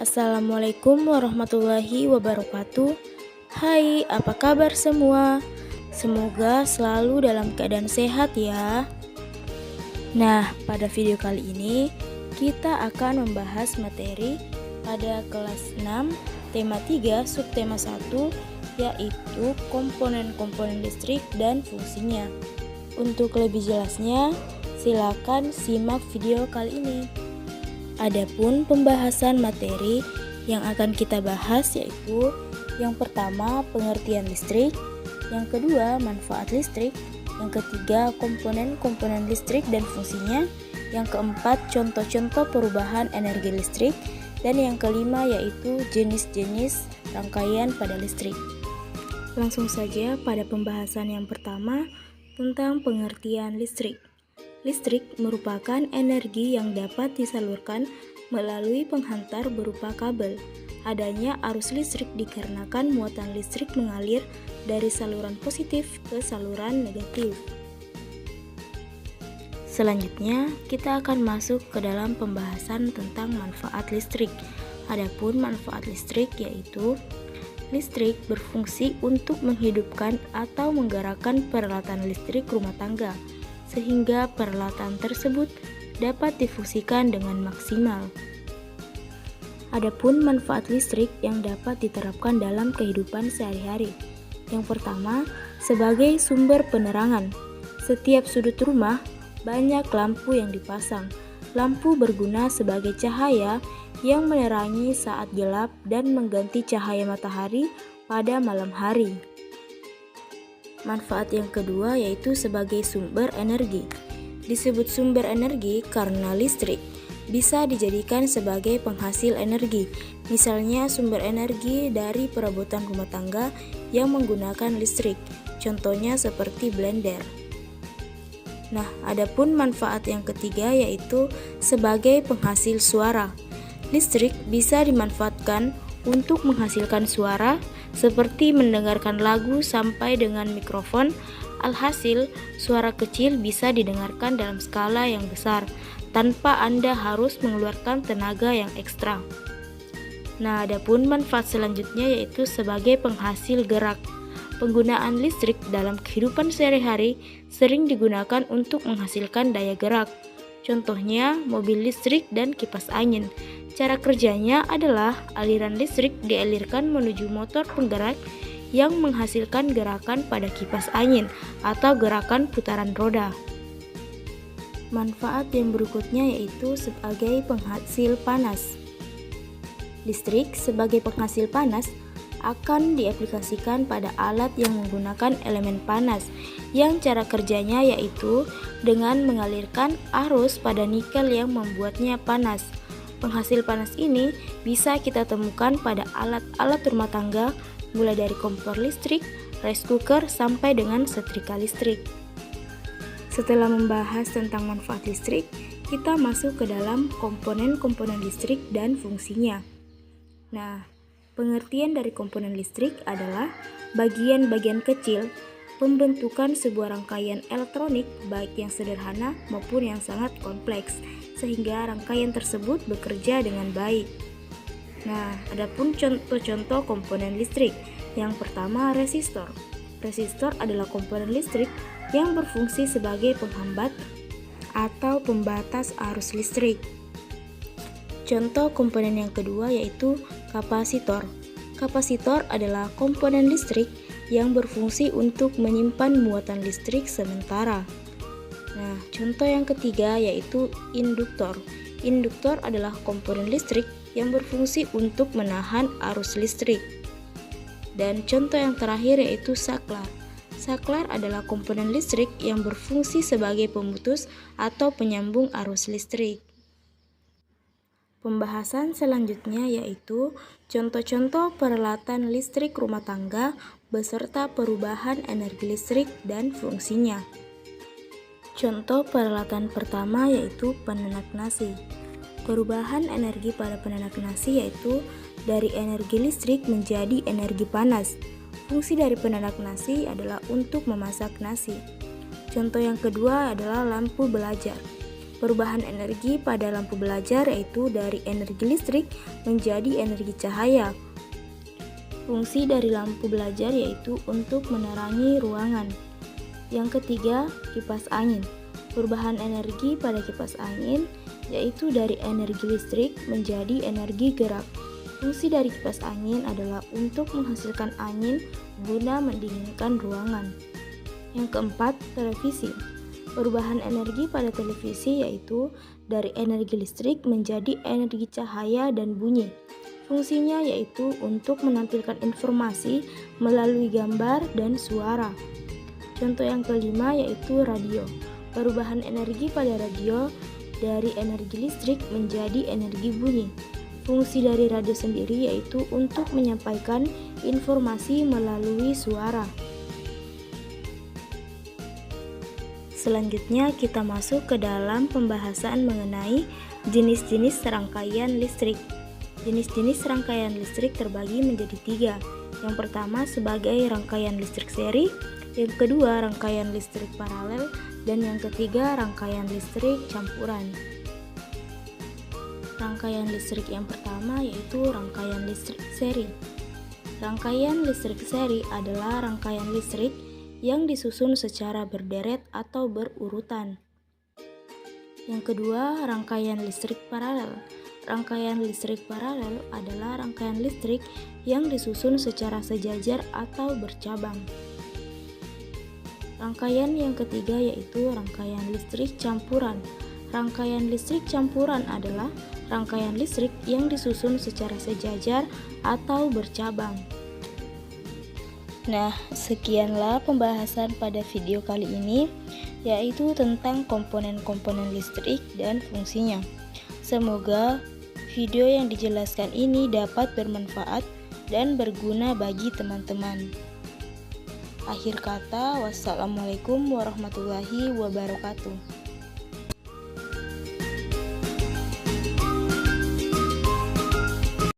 Assalamualaikum warahmatullahi wabarakatuh. Hai, apa kabar semua? Semoga selalu dalam keadaan sehat ya. Nah, pada video kali ini kita akan membahas materi pada kelas 6, tema 3, subtema 1, yaitu komponen-komponen listrik dan fungsinya. Untuk lebih jelasnya, silakan simak video kali ini. Adapun pembahasan materi yang akan kita bahas yaitu yang pertama pengertian listrik, yang kedua manfaat listrik, yang ketiga komponen-komponen listrik dan fungsinya, yang keempat contoh-contoh perubahan energi listrik, dan yang kelima yaitu jenis-jenis rangkaian pada listrik. Langsung saja pada pembahasan yang pertama tentang pengertian listrik. Listrik merupakan energi yang dapat disalurkan melalui penghantar berupa kabel. Adanya arus listrik dikarenakan muatan listrik mengalir dari saluran positif ke saluran negatif. Selanjutnya, kita akan masuk ke dalam pembahasan tentang manfaat listrik. Adapun manfaat listrik yaitu listrik berfungsi untuk menghidupkan atau menggerakkan peralatan listrik rumah tangga, sehingga peralatan tersebut dapat difungsikan dengan maksimal. Adapun manfaat listrik yang dapat diterapkan dalam kehidupan sehari-hari. Yang pertama, sebagai sumber penerangan. Setiap sudut rumah banyak lampu yang dipasang. Lampu berguna sebagai cahaya yang menerangi saat gelap dan mengganti cahaya matahari pada malam hari. Manfaat yang kedua yaitu sebagai sumber energi. Disebut sumber energi karena listrik bisa dijadikan sebagai penghasil energi. Misalnya sumber energi dari perabotan rumah tangga yang menggunakan listrik. Contohnya seperti blender. Nah, adapun manfaat yang ketiga yaitu sebagai penghasil suara. Listrik bisa dimanfaatkan untuk menghasilkan suara seperti mendengarkan lagu sampai dengan mikrofon. Alhasil, suara kecil bisa didengarkan dalam skala yang besar tanpa Anda harus mengeluarkan tenaga yang ekstra. Nah, adapun manfaat selanjutnya yaitu sebagai penghasil gerak. Penggunaan listrik dalam kehidupan sehari-hari sering digunakan untuk menghasilkan daya gerak. Contohnya mobil listrik dan kipas angin. Cara kerjanya adalah aliran listrik dialirkan menuju motor penggerak yang menghasilkan gerakan pada kipas angin atau gerakan putaran roda. Manfaat yang berikutnya yaitu sebagai penghasil panas. Listrik sebagai penghasil panas akan diaplikasikan pada alat yang menggunakan elemen panas yang cara kerjanya yaitu dengan mengalirkan arus pada nikel yang membuatnya panas. Penghasil panas ini bisa kita temukan pada alat-alat rumah tangga mulai dari kompor listrik, rice cooker, sampai dengan setrika listrik. Setelah membahas tentang manfaat listrik, kita masuk ke dalam komponen-komponen listrik dan fungsinya. Nah, pengertian dari komponen listrik adalah bagian-bagian kecil pembentukan sebuah rangkaian elektronik baik yang sederhana maupun yang sangat kompleks, sehingga rangkaian tersebut bekerja dengan baik. Nah, adapun contoh-contoh komponen listrik. Yang pertama, resistor. Resistor adalah komponen listrik yang berfungsi sebagai penghambat atau pembatas arus listrik. Contoh komponen yang kedua yaitu kapasitor. Kapasitor adalah komponen listrik yang berfungsi untuk menyimpan muatan listrik sementara. Nah, contoh yang ketiga yaitu induktor. Induktor adalah komponen listrik yang berfungsi untuk menahan arus listrik. Dan contoh yang terakhir yaitu saklar. Saklar adalah komponen listrik yang berfungsi sebagai pemutus atau penyambung arus listrik. Pembahasan selanjutnya yaitu contoh-contoh peralatan listrik rumah tangga beserta perubahan energi listrik dan fungsinya. Contoh peralatan pertama yaitu penanak nasi. Perubahan energi pada penanak nasi yaitu dari energi listrik menjadi energi panas. Fungsi dari penanak nasi adalah untuk memasak nasi. Contoh yang kedua adalah lampu belajar. Perubahan energi pada lampu belajar yaitu dari energi listrik menjadi energi cahaya. Fungsi dari lampu belajar yaitu untuk menerangi ruangan. Yang ketiga, kipas angin. Perubahan energi pada kipas angin yaitu dari energi listrik menjadi energi gerak. Fungsi dari kipas angin adalah untuk menghasilkan angin guna mendinginkan ruangan. Yang keempat, televisi. Perubahan energi pada televisi yaitu dari energi listrik menjadi energi cahaya dan bunyi. Fungsinya yaitu untuk menampilkan informasi melalui gambar dan suara. Contoh yang kelima yaitu radio. Perubahan energi pada radio dari energi listrik menjadi energi bunyi. Fungsi dari radio sendiri yaitu untuk menyampaikan informasi melalui suara. Selanjutnya kita masuk ke dalam pembahasan mengenai jenis-jenis rangkaian listrik. Jenis-jenis rangkaian listrik terbagi menjadi 3. Yang pertama sebagai rangkaian listrik seri, yang kedua rangkaian listrik paralel, dan yang ketiga rangkaian listrik campuran. Rangkaian listrik yang pertama yaitu rangkaian listrik seri. Rangkaian listrik seri adalah rangkaian listrik yang disusun secara berderet atau berurutan. Yang kedua, rangkaian listrik paralel. Rangkaian listrik paralel adalah rangkaian listrik yang disusun secara sejajar atau bercabang. Rangkaian yang ketiga yaitu rangkaian listrik campuran. Rangkaian listrik campuran adalah rangkaian listrik yang disusun secara sejajar atau bercabang. Nah, sekianlah pembahasan pada video kali ini, yaitu tentang komponen-komponen listrik dan fungsinya. Semoga video yang dijelaskan ini dapat bermanfaat dan berguna bagi teman-teman. Akhir kata, wassalamualaikum warahmatullahi wabarakatuh.